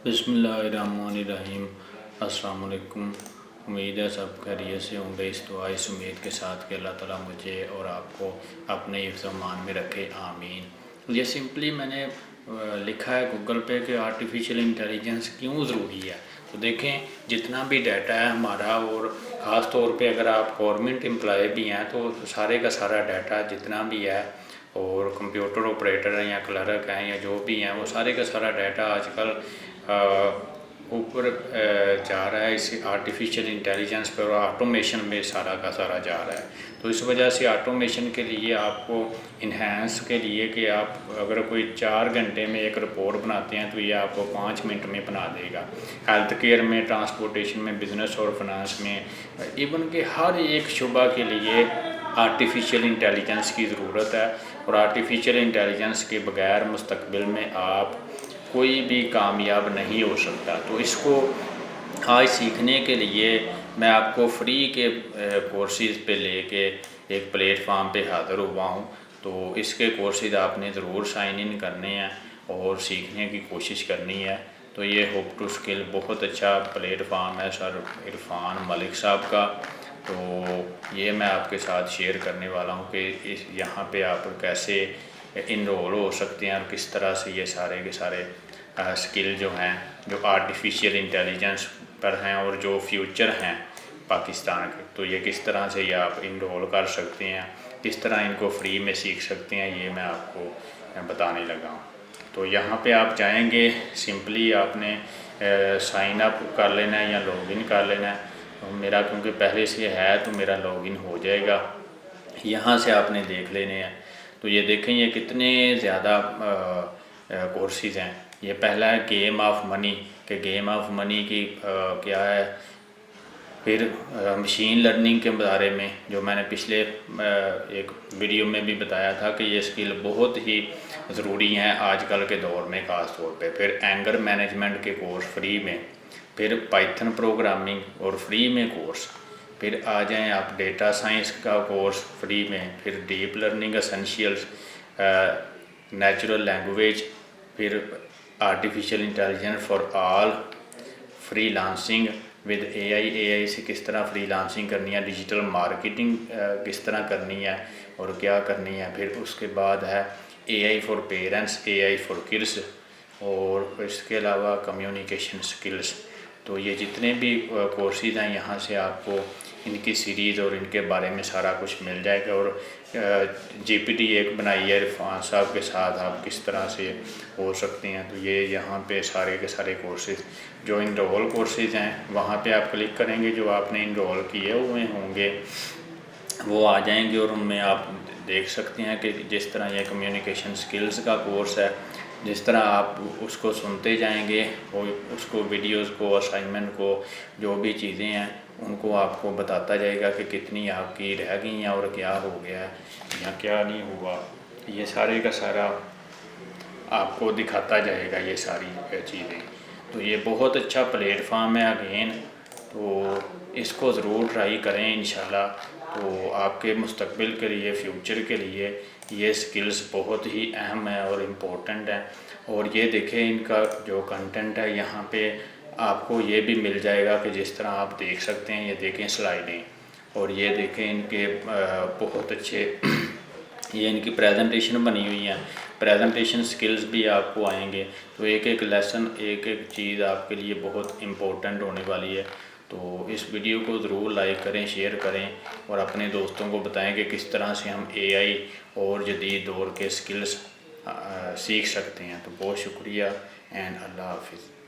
बिस्मिल्लाहिर्रहमानिर्रहीम। अस्सलाम वालेकुम। उम्मीद है सब खैरियत से होंगे। इस दुआ इस उम्मीद के साथ कि अल्लाह ताला मुझे और आपको अपने हिफ्ज़-ओ-अमान में रखे, आमीन। ये सिंपली मैंने लिखा है गूगल पे कि आर्टिफिशियल इंटेलिजेंस क्यों ज़रूरी है। तो देखें, जितना भी डाटा है हमारा, और ख़ास तौर पे अगर आप गवर्नमेंट एम्प्लॉय भी हैं तो सारे का सारा डाटा जितना भी है, और कंप्यूटर ऑपरेटर हैं या क्लर्क हैं या जो भी हैं, वो सारे का सारा डाटा आजकल ऊपर जा रहा है इस आर्टिफिशियल इंटेलिजेंस पर, और ऑटोमेशन में सारा का सारा जा रहा है। तो इस वजह से ऑटोमेशन के लिए आपको इन्हेंस के लिए कि आप अगर कोई 4 घंटे में एक रिपोर्ट बनाते हैं तो ये आपको 5 मिनट में बना देगा। हेल्थ केयर में, ट्रांसपोर्टेशन में, बिज़नेस और फाइनेंस में, इवन के हर एक शुबा के लिए आर्टिफिशियल इंटेलिजेंस की ज़रूरत है। और आर्टिफिशियल इंटेलिजेंस के बगैर मुस्तकबिल में आप कोई भी कामयाब नहीं हो सकता। तो इसको आज सीखने के लिए मैं आपको फ्री के कोर्सेज़ पे लेके एक प्लेटफार्म पे हाज़िर हुआ हूँ। तो इसके कोर्सेज़ आपने ज़रूर साइन इन करने हैं और सीखने की कोशिश करनी है। तो ये होप टू स्किल बहुत अच्छा प्लेटफार्म है सर इरफान मलिक साहब का। तो ये मैं आपके साथ शेयर करने वाला हूँ कि इस यहाँ पे आप कैसे इनरोल हो सकते हैं और किस तरह से ये सारे के सारे स्किल जो हैं, जो आर्टिफिशियल इंटेलिजेंस पर हैं और जो फ्यूचर हैं पाकिस्तान के, तो ये किस तरह से ये आप इनरोल कर सकते हैं, किस तरह इनको फ्री में सीख सकते हैं, ये मैं आपको बताने लगा हूँ। तो यहाँ पे आप जाएंगे, सिंपली आपने साइन अप कर लेना है या लॉगिन कर लेना है। तो मेरा क्योंकि पहले से है तो मेरा लॉगिन हो जाएगा। यहाँ से आपने देख लेने हैं। तो ये देखें, ये कितने ज़्यादा कोर्सेज़ हैं। ये पहला है गेम ऑफ मनी, कि गेम ऑफ मनी की क्या है। फिर मशीन लर्निंग के बारे में जो मैंने पिछले एक वीडियो में भी बताया था कि ये स्किल बहुत ही ज़रूरी हैं आजकल के दौर में ख़ास तौर पे। फिर एंगर मैनेजमेंट के कोर्स फ्री में, फिर पाइथन प्रोग्रामिंग और फ्री में कोर्स। फिर आ जाएं आप डेटा साइंस का कोर्स फ्री में, फिर deep learning essentials, natural language, फिर artificial intelligence for all, freelancing with AI से किस तरह फ्रीलांसिंग करनी है, डिजिटल मार्केटिंग किस तरह करनी है और क्या करनी है। फिर उसके बाद है AI for parents, AI for kids, और इसके अलावा कम्युनिकेशन स्किल्स। तो ये जितने भी कोर्सेज हैं, यहाँ से आपको इनकी सीरीज़ और इनके बारे में सारा कुछ मिल जाएगा। और जीपीटी एक बनाई है इरफान साहब के साथ, आप किस तरह से हो सकते हैं। तो ये यहाँ पे सारे के सारे कोर्सेज़ जो इनरोल कोर्सेज़ हैं, वहाँ पे आप क्लिक करेंगे, जो आपने इनरोल किए हुए होंगे वो आ जाएंगे, और उनमें आप देख सकते हैं कि जिस तरह ये कम्युनिकेशन स्किल्स का कोर्स है, जिस तरह आप उसको सुनते जाएंगे, वो उसको वीडियोस को, असाइनमेंट को, जो भी चीज़ें हैं उनको आपको बताता जाएगा कि कितनी आपकी रह गई हैं और क्या हो गया है या क्या नहीं हुआ। ये सारे का सारा आपको दिखाता जाएगा ये सारी चीज़ें। तो ये बहुत अच्छा प्लेटफार्म है अगेन, तो इसको ज़रूर ट्राई करें इंशाल्लाह। तो आपके मुस्तकबिल के लिए, फ्यूचर के लिए ये स्किल्स बहुत ही अहम है और इम्पोर्टेंट है। और ये देखें, इनका जो कंटेंट है यहाँ पे आपको ये भी मिल जाएगा कि जिस तरह आप देख सकते हैं, ये देखें स्लाइडें, और ये देखें इनके बहुत अच्छे ये इनकी प्रेजेंटेशन बनी हुई हैं। प्रेजेंटेशन स्किल्स भी आपको आएंगे। तो एक एक लेसन, एक एक चीज़ आपके लिए बहुत इम्पोर्टेंट होने वाली है। तो इस वीडियो को ज़रूर लाइक करें, शेयर करें और अपने दोस्तों को बताएं कि किस तरह से हम एआई और जदीद दौर के स्किल्स सीख सकते हैं। तो बहुत शुक्रिया एंड अल्लाह हाफिज़।